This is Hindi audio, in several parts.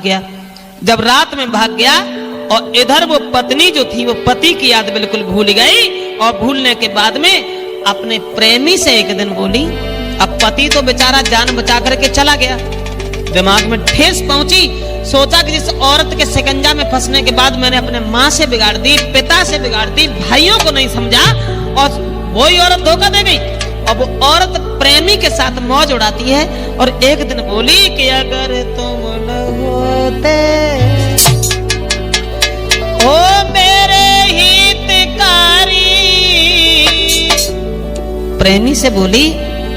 गया। जब रात में भाग गया और इधर वो पत्नी जो थी वो पति की याद बिल्कुल भूल गई और भूलने के बाद में अपने प्रेमी से एक दिन बोली। अब पति तो बेचारा जान बचा करके चला गया, दिमाग में ठेस पहुंची, सोचा कि जिस औरत के शिकंजा में फंसने के बाद मैंने अपने माँ से बिगाड़ दी, पिता से बिगाड़ दी, भाइयों को नहीं समझा और वही औरत धोखा दे गई। अब वो औरत प्रेमी के साथ मौज उड़ाती है और एक दिन बोली कि अगर तुम न होते ओ मेरे हितकारी, प्रेमी से बोली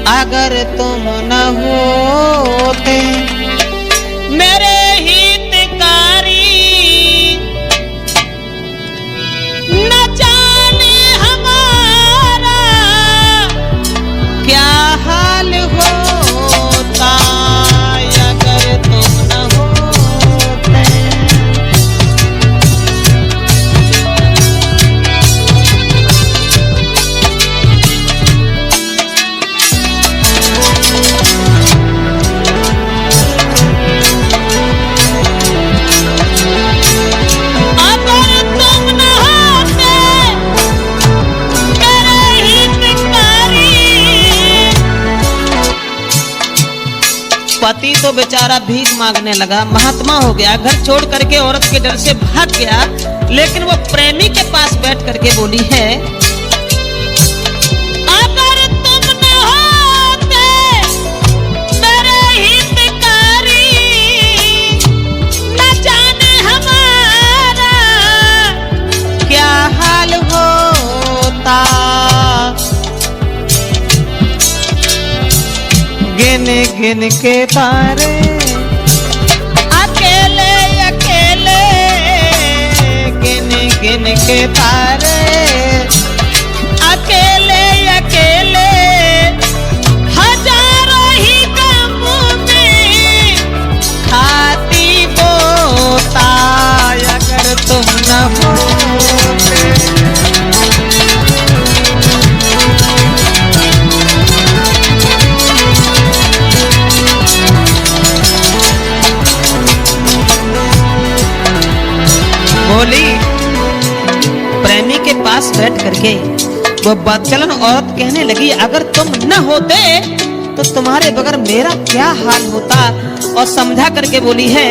अगर तुम न होते मेरे हितकारी, न जाने हमारा क्या हाल होता अगर तुम न होते। पति तो बेचारा भीख मांगने लगा, महात्मा हो गया, घर छोड़ करके औरत के डर से भाग गया। लेकिन वो प्रेमी के पास बैठ करके बोली है अगर तुम न होते मेरे हितकारी, न जाने हमारा क्या हाल होता। गिन गिन के तारे अकेले अकेले, गिन गिन के तारे अकेले अकेले, हजारों ही गम में खाती बोता अगर तुम न होते। बोली प्रेमी के पास बैठ करके वो बदचलन औरत कहने लगी अगर तुम न होते तो तुम्हारे बगैर मेरा क्या हाल होता। और समझा करके बोली है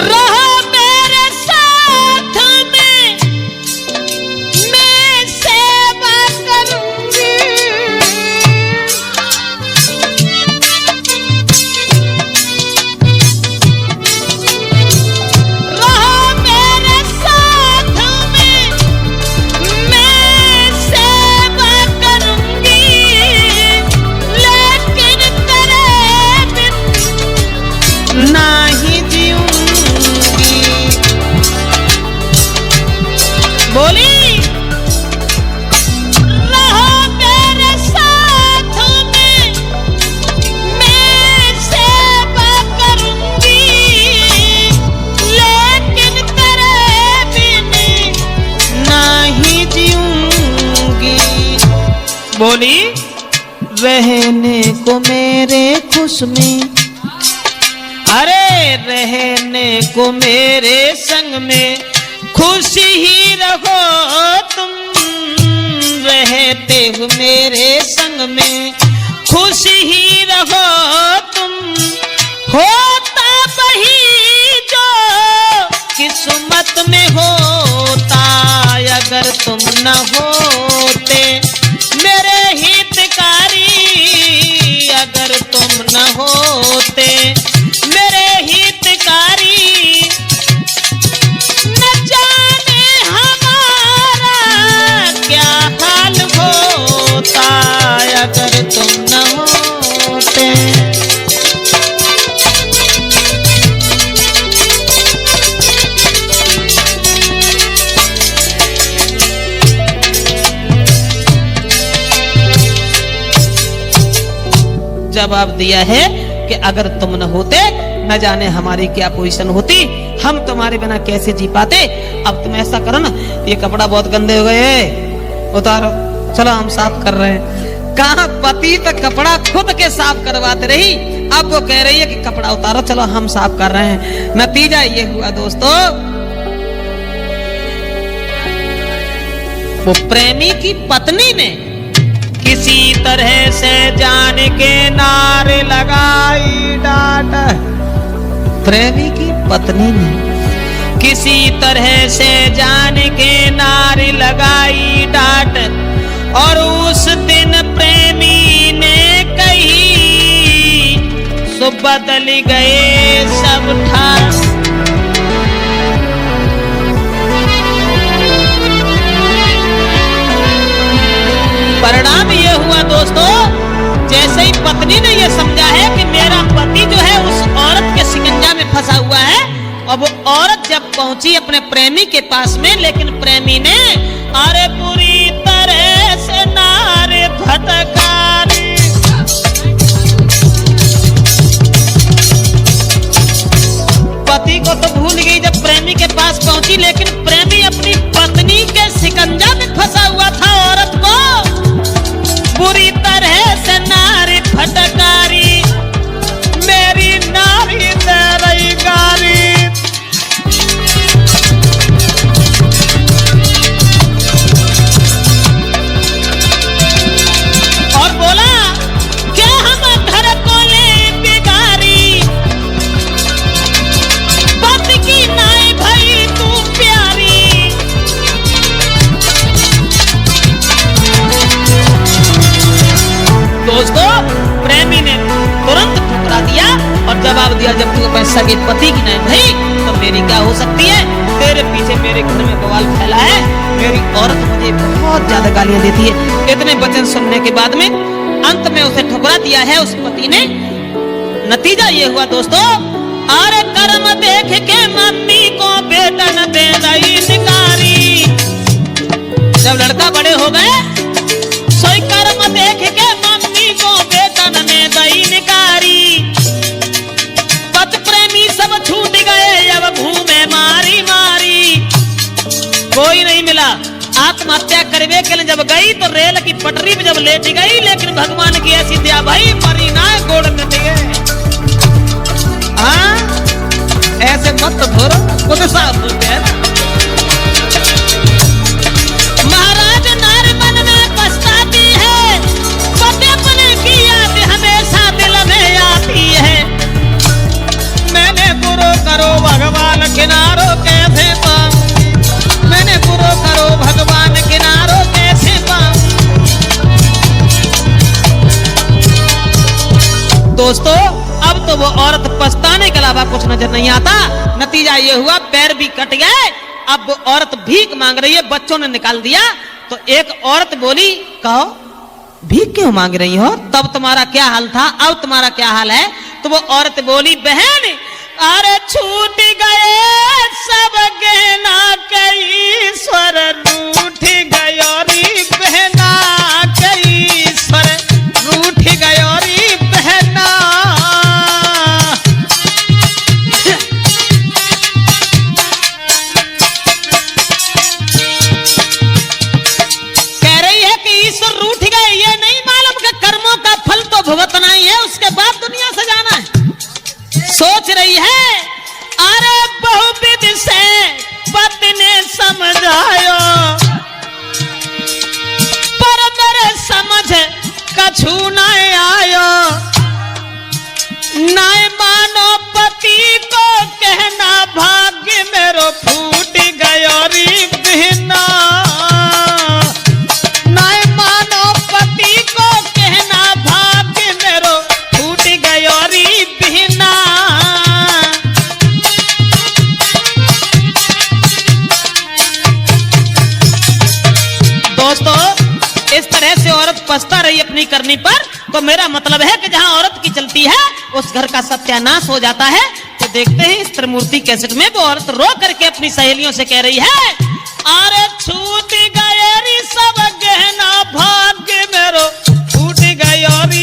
रहो मेरे साथ में, मैं सेवा करूंगी, नहीं जीऊंगी। बोली रहो मेरे साथ में, मैं सेवा करूंगी, लेकिन तेरे बिन नहीं जीऊंगी। बोली रहने को मेरे खुश में, अरे रहने को मेरे संग में खुशी ही रहो तुम, रहते हो मेरे संग में खुशी ही रहो तुम, होता वही जो किस्मत में होता अगर तुम न होते मेरे हितकारी, अगर तुम न होते मेरे हितकारी, न जाने हमारा क्या हाल होता अगर तुम न होते। जवाब दिया है कि अगर तुम न होते न जाने हमारी क्या पोजीशन होती, हम तुम्हारे बिना कैसे जी पाते। अब तुम ऐसा करो ना, ये कपड़ा बहुत गंदे हो गए, उतारो, चलो हम साफ कर रहे हैं। कहा पति तो कपड़ा खुद के साफ करवाते रही, अब वो कह रही है कि कपड़ा उतारो, चलो हम साफ कर रहे हैं। नतीजा ये हुआ दोस्तों, वो प्रेमी की पत्नी ने किसी तरह से जान के नारे लगाई डांट। प्रेमी की पत्नी ने किसी तरह से जान के नारे लगाई डांट, और उस दिन प्रेमी ने कही सो बदल गए सब ठाठ। परिणाम ये हुआ दोस्तों, जैसे ही पत्नी ने ये समझा है कि मेरा पति जो है उस औरत के शिकंजा में फंसा हुआ है, और वो औरत जब पहुंची अपने प्रेमी के पास में, लेकिन प्रेमी ने अरे बुरी तरह से नारे फटकारी। पति को तो भूल गई जब प्रेमी के पास पहुंची, लेकिन प्रेमी अपनी पत्नी के शिकंजा में फंसा हुआ था। औरत को बुरी तरह से नारे फटकारी, मेरी नारी दे रही गाली। और बोला क्या हम घर को ले बिगारी, पति की नाई भाई तू प्यारी। दोस्तों प्रेमी ने तुरंत ठुकरा दिया और जवाब दिया, जब तू अपने सगे पति की नहीं भाई तो मेरी क्या हो सकती है? तेरे पीछे मेरे घर में बवाल फैला है, मेरी औरत मुझे बहुत ज्यादा गालियां देती है। इतने वचन सुनने के बाद में अंत में उसे ठुकरा दिया है उस पति ने। नतीजा ये हुआ दोस्तों, अरे कर्म देख के मम्मी को बेटा न दे रही शिकारी। जब लड़का बड़े हो गए, सोई कर्म देख के मम्मी को बेटा न दे रही निकारी। पति प्रेमी सब छूट गए, अब घूमे मारी मारी। कोई नहीं मिला, आत्महत्या करवे के लिए जब गई तो रेल की पटरी पे जब लेट गई, लेकिन भगवान की ऐसी दया भाई मरी ना गोड़ में गए। हाँ ऐसे मत धोरो, खुद साफ होते हैं ना। महाराज नार मन में पछताती है, पति अपने की याद हमेशा दिल में आती है। मैंने बुरो करो भगवान किनारो कैसे पाऊंगी, मैंने बुरो करो भगवान किनारो कैसे पाऊंगी। दोस्तों अब तो वो औरत पछताने के अलावा कुछ नजर नहीं आता। नतीजा ये हुआ पैर भी कट गए। अब वो औरत भीख मांग रही है, बच्चों ने निकाल दिया। तो एक औरत बोली, कहो भीख क्यों मांग रही हो? तब तुम्हारा क्या हाल था, अब तुम्हारा क्या हाल है? तो वो औरत बोली, बहन अरे छूट गए सब गहना कई स्वर, रूठ गयो री बहना कई स्वर, रूठ गयो री बहना। कह रही है कि ईश्वर रूठ गए, ये नहीं मालूम कि कर्मों का फल तो भुगतना ही है, उसके बाद दुनिया से जाना है। सोच रही है अरे बहुविध से पति ने समझायो, पर मेरे समझ कछु न आयो। न मानो पति को कहना, भाग्य मेरो फूट गयो री बहना। न मानो पति को कहना, भाग्य मेरो फूट गयो री बहना। दोस्तों इस तरह से औरत पछता रही अपनी करनी पर, तो मेरा मतलब है कि जहां औरत की चलती है उस घर का सत्यानाश हो जाता है। तो देखते हैं इस त्रिमूर्ति कैसेट में वो औरत रो करके अपनी सहेलियों से कह रही है, अरे छूट गए री सब गहना, भाग्य मेरो फूट गयो री